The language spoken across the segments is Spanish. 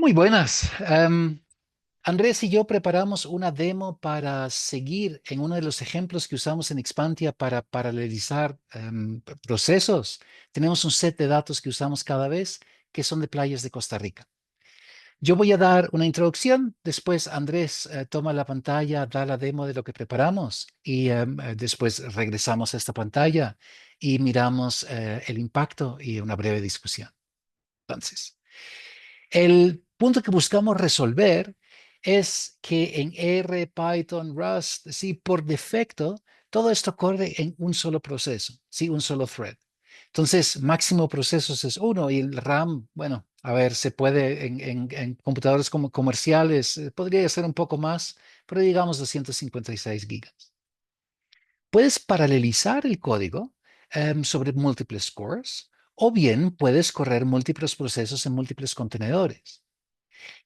Muy buenas. Andrés y yo preparamos una demo para seguir en uno de los ejemplos que usamos en Expantia para paralelizar procesos. Tenemos un set de datos que usamos cada vez que son de playas de Costa Rica. Yo voy a dar una introducción, después Andrés toma la pantalla, da la demo de lo que preparamos y después regresamos a esta pantalla y miramos el impacto y una breve discusión. Entonces. El punto que buscamos resolver es que en R, Python, Rust, sí, por defecto, todo esto corre en un solo proceso, sí, un solo thread. Entonces, máximo procesos es uno y el RAM, bueno, a ver, se puede en computadores como comerciales, podría ser un poco más, pero digamos 256 gigas. Puedes paralelizar el código sobre múltiples cores o bien puedes correr múltiples procesos en múltiples contenedores.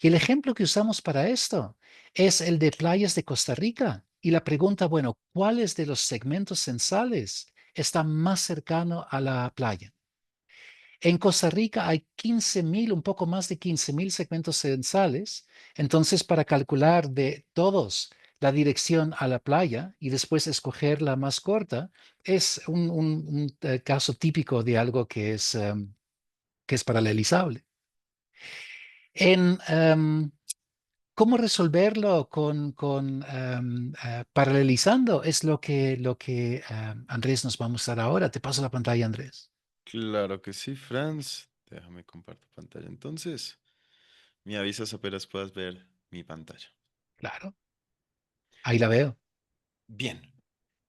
Y el ejemplo que usamos para esto es el de playas de Costa Rica. Y la pregunta, bueno, ¿cuáles de los segmentos censales está más cercano a la playa? En Costa Rica hay 15.000, un poco más de 15.000 segmentos censales. Entonces, para calcular de todos la dirección a la playa y después escoger la más corta, es un caso típico de algo que es paralelizable. En, ¿Cómo resolverlo paralelizando? Es lo que Andrés nos va a mostrar ahora. Te paso la pantalla, Andrés. Claro que sí, Franz. Déjame compartir pantalla. Entonces, me avisas apenas puedas ver mi pantalla. Claro, ahí la veo. Bien.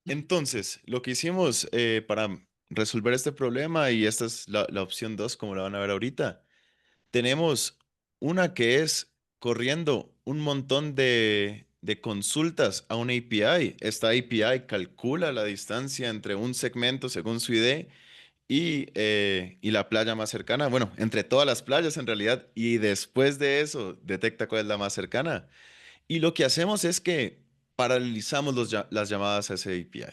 Entonces, lo que hicimos para resolver este problema, y esta es la opción 2, como la van a ver ahorita, tenemos una que es corriendo un montón de consultas a una API. Esta API calcula la distancia entre un segmento según su ID y la playa más cercana. Bueno, entre todas las playas en realidad. Y después de eso, detecta cuál es la más cercana. Y lo que hacemos es que paralelizamos las llamadas a ese API.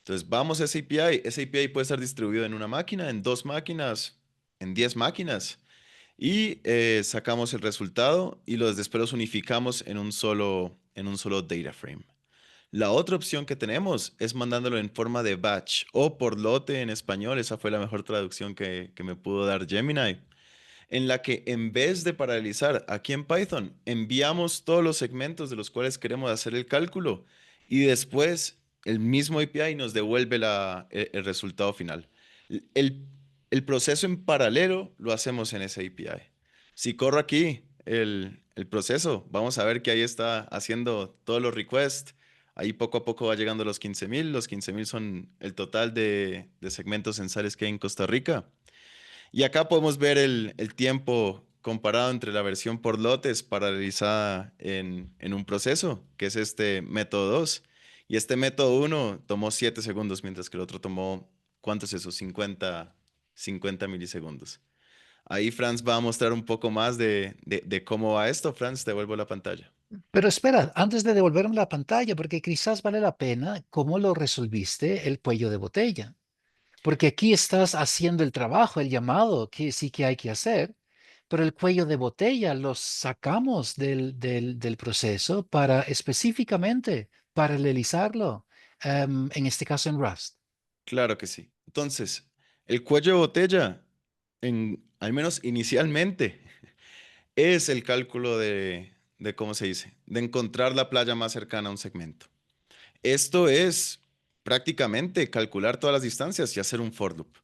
Entonces, vamos a ese API. Ese API puede estar distribuido en una máquina, en dos máquinas, en 10 máquinas. Y sacamos el resultado y los después unificamos en un solo data frame. La otra opción que tenemos es mandándolo en forma de batch o por lote en español. Esa fue la mejor traducción que me pudo dar Gemini, en la que en vez de paralelizar aquí en Python, enviamos todos los segmentos de los cuales queremos hacer el cálculo y después el mismo API nos devuelve el resultado final. El, el proceso en paralelo lo hacemos en ese API. Si corro aquí el proceso, vamos a ver que ahí está haciendo todos los requests. Ahí poco a poco va llegando a los 15.000. Los 15.000 son el total de segmentos censales que hay en Costa Rica. Y acá podemos ver el tiempo comparado entre la versión por lotes paralelizada en un proceso, que es este método 2. Y este método uno tomó 7 segundos, mientras que el otro tomó, ¿cuántos es eso? 50 milisegundos. Ahí Franz va a mostrar un poco más de cómo va esto. Franz, te devuelvo la pantalla. Pero espera, antes de devolverme la pantalla, porque quizás vale la pena cómo lo resolviste el cuello de botella. Porque aquí estás haciendo el trabajo, el llamado que sí que hay que hacer, pero el cuello de botella lo sacamos del proceso para específicamente paralelizarlo, en este caso en Rust. Claro que sí. Entonces, el cuello de botella, al menos inicialmente, es el cálculo de, ¿cómo se dice? De encontrar la playa más cercana a un segmento. Esto es prácticamente calcular todas las distancias y hacer un for loop,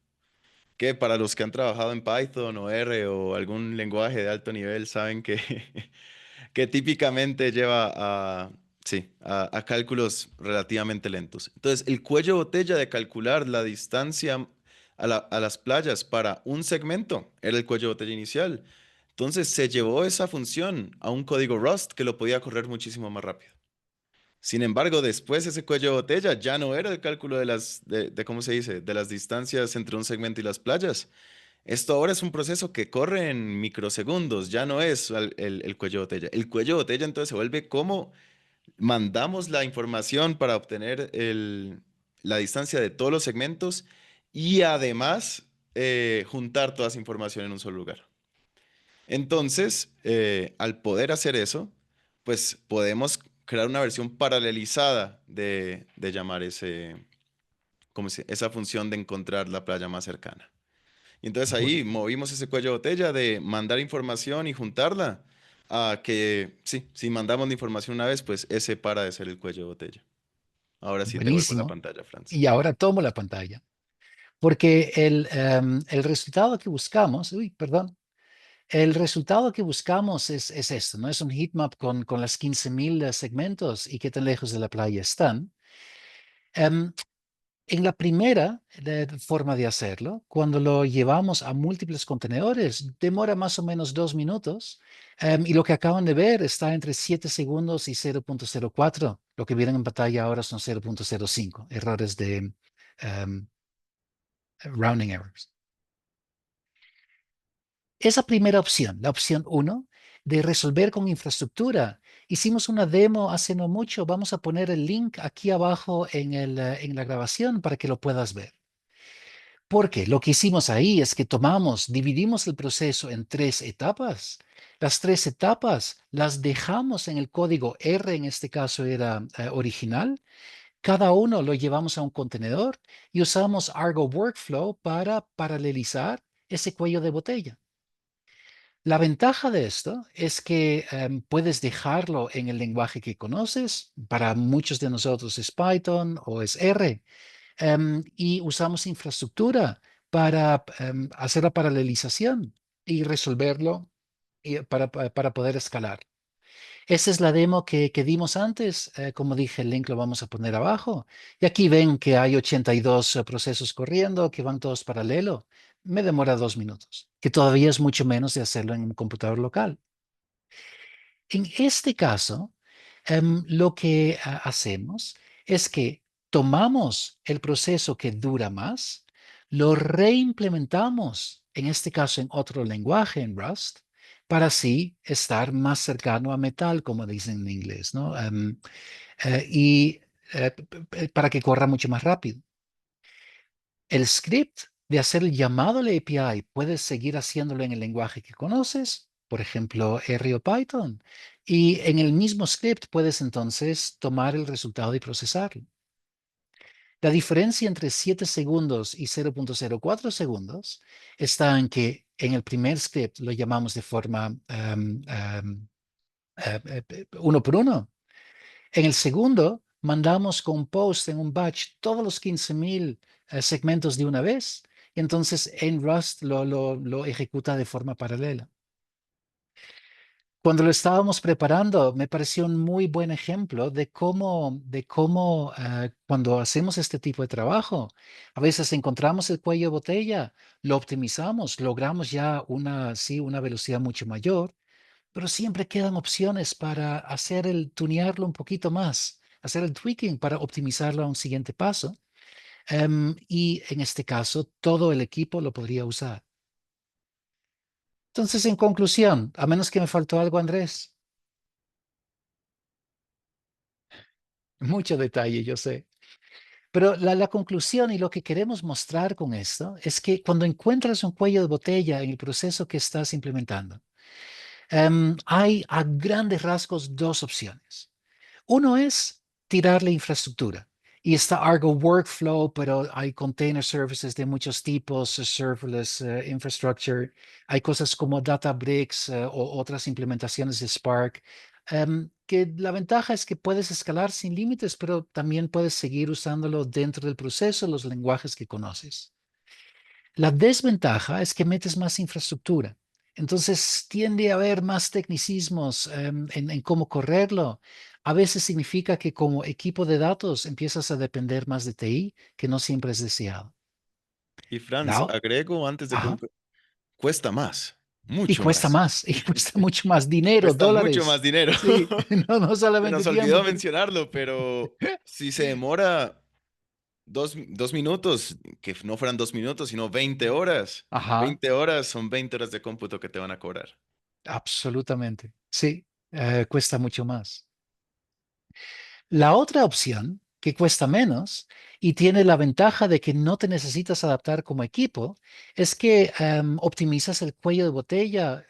que para los que han trabajado en Python o R o algún lenguaje de alto nivel saben que, que típicamente lleva sí, a cálculos relativamente lentos. Entonces, el cuello de botella de calcular la distancia a las playas para un segmento era el cuello de botella inicial. Entonces, se llevó esa función a un código Rust que lo podía correr muchísimo más rápido. Sin embargo, después ese cuello de botella ya no era el cálculo ¿cómo se dice? De las distancias entre un segmento y las playas. Esto ahora es un proceso que corre en microsegundos, ya no es el cuello de botella. El cuello de botella entonces se vuelve como mandamos la información para obtener la distancia de todos los segmentos y además juntar toda esa información en un solo lugar. Entonces, al poder hacer eso, pues podemos crear una versión paralelizada de llamar esa función de encontrar la playa más cercana. Y entonces ahí Bueno, movimos ese cuello de botella de mandar información y juntarla a que, sí, si mandamos la información una vez, pues ese para de ser el cuello de botella. Ahora sí te vuelvo la buenísimo. pantalla, Franz. Y ahora tomo la pantalla, porque el resultado que buscamos, uy, perdón, el resultado que buscamos es esto, ¿no? Es un heatmap con las 15.000 segmentos y qué tan lejos de la playa están. Em, En la primera forma de hacerlo, cuando lo llevamos a múltiples contenedores, demora más o menos 2 minutos, y lo que acaban de ver está entre 7 segundos y 0.04. Lo que vieron en pantalla ahora son 0.05 errores de em, rounding errors. Esa primera opción, la opción uno, de resolver con infraestructura. Hicimos una demo hace no mucho. Vamos a poner el link aquí abajo en la grabación para que lo puedas ver. Porque lo que hicimos ahí es que dividimos el proceso en 3 etapas. Las 3 etapas las dejamos en el código R, en este caso era original. Cada uno lo llevamos a un contenedor y usamos Argo Workflow para paralelizar ese cuello de botella. La ventaja de esto es que puedes dejarlo en el lenguaje que conoces. Para muchos de nosotros es Python o es R. Y usamos infraestructura para hacer la paralelización y resolverlo para poder escalar. Esa es la demo que dimos antes. Como dije, el link lo vamos a poner abajo. Y aquí ven que hay 82 procesos corriendo que van todos paralelo. Me demora 2 minutos, que todavía es mucho menos de hacerlo en un computador local. En este caso, lo que hacemos es que tomamos el proceso que dura más, lo reimplementamos, en este caso en otro lenguaje, en Rust, para así estar más cercano a metal, como dicen en inglés, ¿no? Y para que corra mucho más rápido. El script de hacer el llamado a la API, puedes seguir haciéndolo en el lenguaje que conoces, por ejemplo, R o Python, y en el mismo script puedes entonces tomar el resultado y procesarlo. La diferencia entre 7 segundos y 0.04 segundos está en que en el primer script lo llamamos de forma uno por uno. En el segundo, mandamos con post en un batch todos los 15.000 segmentos de una vez. Y entonces en Rust lo ejecuta de forma paralela. Cuando lo estábamos preparando, me pareció un muy buen ejemplo de cómo cuando hacemos este tipo de trabajo, a veces encontramos el cuello de botella, lo optimizamos, logramos ya sí, una velocidad mucho mayor, pero siempre quedan opciones para tunearlo un poquito más, hacer el tweaking para optimizarlo a un siguiente paso. Y en este caso, todo el equipo lo podría usar. Entonces, en conclusión, a menos que me faltó algo, Andrés, mucho detalle, yo sé. Pero la conclusión y lo que queremos mostrar con esto es que cuando encuentras un cuello de botella en el proceso que estás implementando, hay a grandes rasgos dos opciones. Uno es tirar la infraestructura. Y está Argo Workflow, pero hay container services de muchos tipos, serverless infrastructure. Hay cosas como Databricks o otras implementaciones de Spark, que la ventaja es que puedes escalar sin límites, pero también puedes seguir usándolo dentro del proceso, los lenguajes que conoces. La desventaja es que metes más infraestructura. Entonces tiende a haber más tecnicismos en cómo correrlo. A veces significa que como equipo de datos empiezas a depender más de TI, que no siempre es deseado. Y Franz, La agrego antes de Ajá. concluir, cuesta más, Y mucho cuesta más. más, y cuesta mucho más dinero, Cuesta mucho más dólares. dinero. Sí, no Se solamente nos tiempo, olvidó pero... mencionarlo, pero si se demora dos minutos, que no fueran 2 minutos, sino 20 horas. Ajá, 20 horas son 20 horas de cómputo que te van a cobrar. absolutamente. Sí, cuesta mucho más. La otra opción que cuesta menos y tiene la ventaja de que no te necesitas adaptar como equipo, es que optimizas el cuello de botella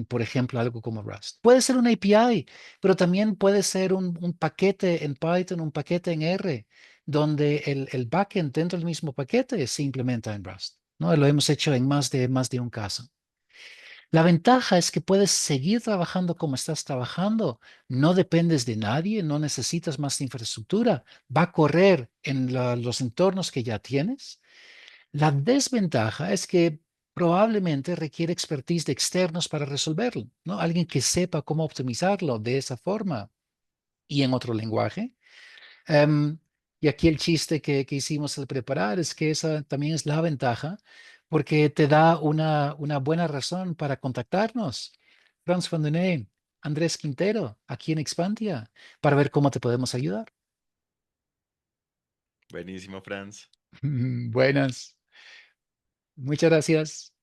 por ejemplo, algo como Rust. Puede ser una API, pero también puede ser un paquete en Python, un paquete en R, donde el backend dentro del mismo paquete se implementa en Rust. ¿No? Lo hemos hecho en más de un caso. La ventaja es que puedes seguir trabajando como estás trabajando. No dependes de nadie, no necesitas más infraestructura. Va a correr en los entornos que ya tienes. La desventaja es que probablemente requiere expertise de externos para resolverlo, ¿no? Alguien que sepa cómo optimizarlo de esa forma y en otro lenguaje. Em, y aquí el chiste que hicimos al preparar es que esa también es la ventaja, porque te da una buena razón para contactarnos. Franz van den Ee, Andrés Quintero, aquí en Expantia, para ver cómo te podemos ayudar. Buenísimo, Franz. Buenas, muchas gracias.